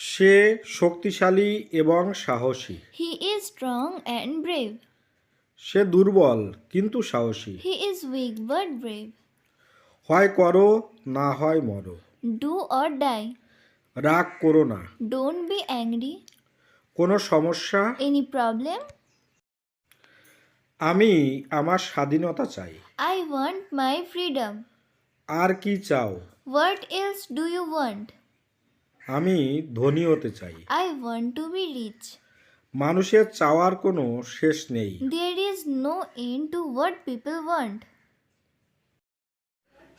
সে শক্তিশালী এবং সাহসী। He is strong and brave. সে দুর্বল কিন্তু সাহসী। He is weak but brave. হয় করো না হয় মরো। Do or die. রাগ করো না। Don't be angry. কোনো সমস্যা? Any problem? আমি আমার স্বাধীনতা চাই। I want my freedom. আর কি চাও? What else do you want? আমি ধনী হতে চাই। I want to be rich. মানুষের চাওয়ার কোনো শেষ নেই। There is no end to what people want.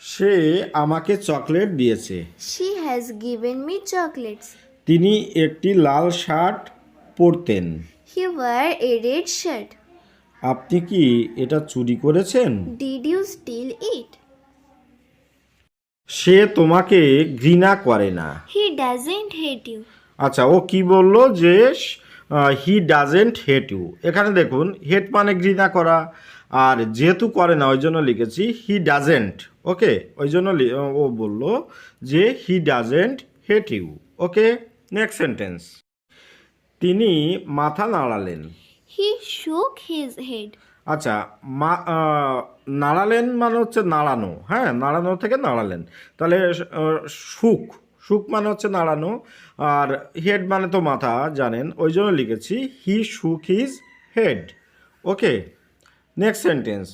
সে আমাকে চকলেট দিয়েছে। She has given me chocolates. তিনি একটি লাল shirt পরতেন। He wore a red shirt. আপনি কি এটা চুরি করেছেন? Did you steal it? সে তোমাকে ঘৃণা করে না। He doesn't hate you. আচ্ছা, ও কি বলল যে হি ডাজেন্ট হেট ইউ। এখানে দেখুন হেট মানে ঘৃণা করা, আর যেহেতু করে না ওই জন্য লিখেছি হি ডাজেন্ট। ওকে, ওই জন্য ও বলল যে he doesn't hate you. Okay, next sentence. তিনি মাথা নাড়ালেন। He shook his head. আচ্ছা, নাড়ালেন মানে হচ্ছে নাড়ানো। হ্যাঁ, নাড়ানো থেকে নাড়ালেন, তাহলে সুখ, সুখ মানে হচ্ছে নাড়ানো, আর হেড মানে তো মাথা জানেন, ওই জন্য লিখেছি হি শুক হিজ হেড। ওকে, নেক্সট সেন্টেন্স।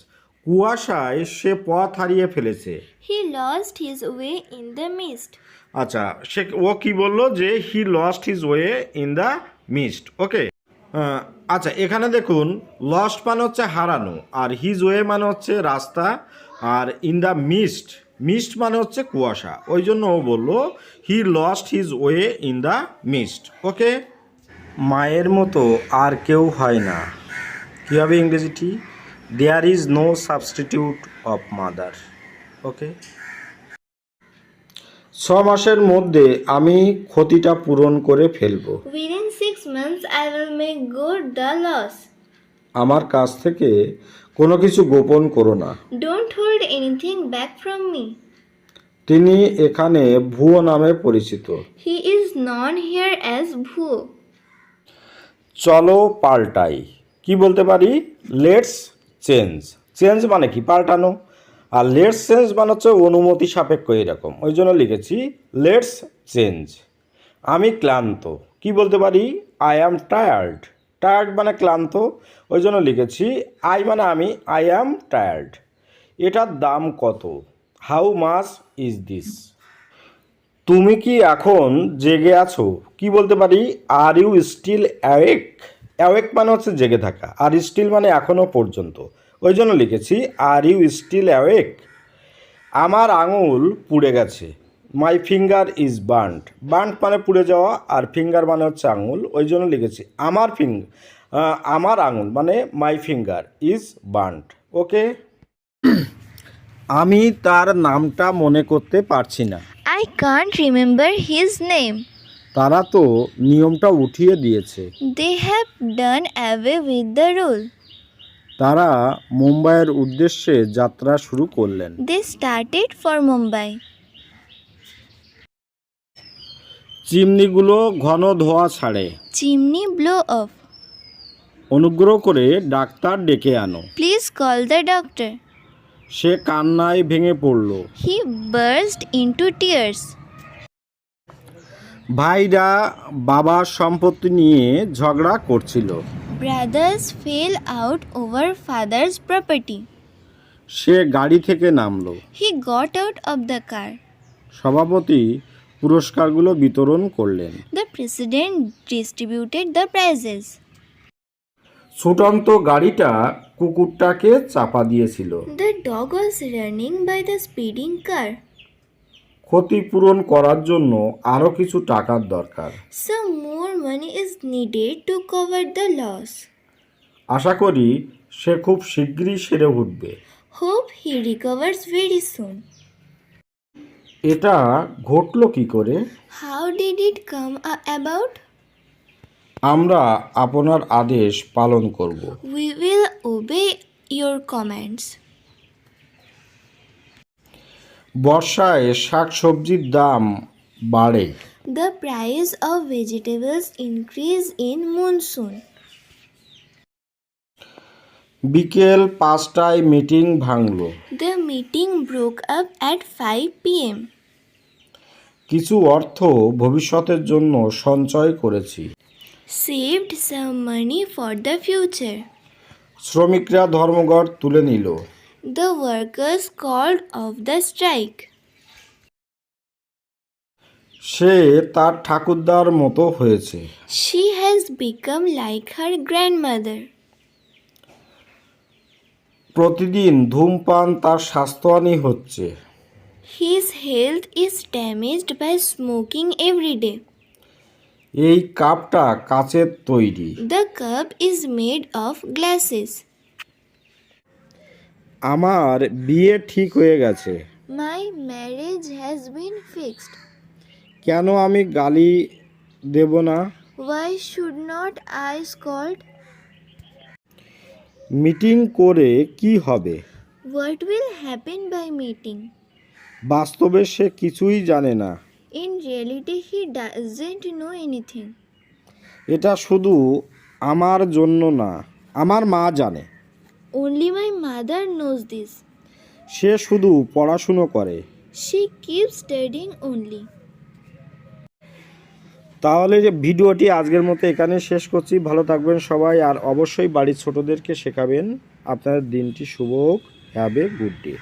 কুয়াশায় সে পথ হারিয়ে ফেলেছে। He lost his way in the mist. আচ্ছা, ও কি বললো যে he lost his way in the mist. Okay, আচ্ছা এখানে দেখুন লস্ট মানে হচ্ছে হারানো, আর হিজ ওয়ে মানে হচ্ছে রাস্তা, আর ইন দ্য মিস্ট, মিস্ট মানে হচ্ছে কুয়াশা, ওই জন্য ও বলল he lost his way in the mist. Okay, মায়ের মতো আর কেউ হয় না। কী হবে ইংরেজিটি? There is no substitute of mother. Okay, 6 মাসের মধ্যে আমি ক্ষতিটা পূরণ করে ফেলবো। Within 6 months, I will make good the loss. আমার কাছ থেকে কোনো কিছু গোপন করো না। Don't hold anything back from me. তিনি এখানে ভুয়ো নামে পরিচিত। He is known here as Bhu. চলো পাল্টাই। কি বলতে পারি? Let's change. চেঞ্জ মানে কি? পাল্টানো। আর লেটস চেঞ্জ মানে হচ্ছে অনুমতি সাপেক্ষ এরকম, ওই জন্য লিখেছি লেটস চেঞ্জ। আমি ক্লান্ত। কি বলতে পারি? I am tired. টায়ার্ড মানে ক্লান্ত, ওই জন্য লিখেছি আই মানে আমি, আই অ্যাম টায়ার্ড। এটার দাম কত? How much is this? তুমি কি এখন জেগে আছো? কি বলতে পারি? Are you still awake. Awake মানে হচ্ছে জেগে থাকা, আর স্টিল মানে এখনও পর্যন্ত, ওই জন্য লিখেছি আর ইউ স্টিল অ্যাওয়েক। আমার আঙুল পুড়ে গেছে। মাই ফিঙ্গার ইজ বার্নড। বার্নড মানে পুড়ে যাওয়া, আর ফিঙ্গার মানে হচ্ছে আঙুল, ওই জন্য লিখেছি আমার আঙুল মানে মাই ফিঙ্গার ইজ বার্নড। ওকে, আমি তার নামটা মনে করতে পারছি না। I can't remember his name. তারা তো নিয়মটা উঠিয়ে দিয়েছে। They have done away with the rule. তারা মুম্বাইয়ের উদ্দেশ্যে যাত্রা শুরু করলেন। They started for Mumbai. চিমনিগুলো ঘন ধোঁয়া ছাড়ে। Chimney blow off. অনুগ্রহ করে ডাক্তার ডেকে আনো। Please call the doctor. সে কান্নায় ভেঙে পড়ল। He burst into tears. ভাইরা বাবার সম্পত্তি নিয়ে ঝগড়া করছিল। Brothers fell out over father's property. সে গাড়ি থেকে নামলো। He got out of the car. সভাপতি পুরস্কারগুলো বিতরণ করলেন। The president distributed the prizes. ছুটন্ত গাড়িটা কুকুরটাকে চাপা দিয়েছিল। The dog was running by the speeding car. ক্ষতিপূরণ করার জন্য আরও কিছু টাকার দরকার। Some more money is needed to cover the loss. আশা করি সে খুব শীঘ্রই সেরে উঠবে। Hope he recovers very soon. এটা ঘটল কি করে? How did it come about? আমরা আপনার আদেশ পালন করব। We will obey your commands. বর্ষায় শাকসবজির দাম বাড়ে। The price of vegetables increase in monsoon. বিকেল 5টায় মিটিং ভাঙল। The meeting broke up at 5 p.m. কিছু অর্থ ভবিষ্যতের জন্য সঞ্চয় করেছি। Saved some money for the future. শ্রমিকরা ধর্মঘট তুলে নিল। The workers called off the strike. সে তার ঠাকুরদার মতো হয়েছে। She has become like her grandmother. প্রতিদিন ধূমপান তার স্বাস্থ্যহানি হচ্ছে। His health is damaged by smoking every day. এই কাপটা কাচের তৈরি। The cup is made of glasses. আমার বিয়ে ঠিক হয়ে গেছে। My marriage has been fixed. কেন আমি গালি দেব না? Why should not I scold? Meeting করে কি হবে? What will happen by meeting? বাস্তবে সে কিছুই জানে না। In reality, he doesn't know anything. এটা শুধু আমার জন্য না, আমার মা জানে। Only my mother knows this. সে শুধু পড়াশুনো করে। She keeps studying only. তাহলে যে ভিডিওটি আজকের মতো এখানে শেষ করছি। ভালো থাকবেন সবাই, আর অবশ্যই বাড়ির ছোটদেরকে শেখাবেন। আপনার দিনটি শুভ হোক। Have a good day.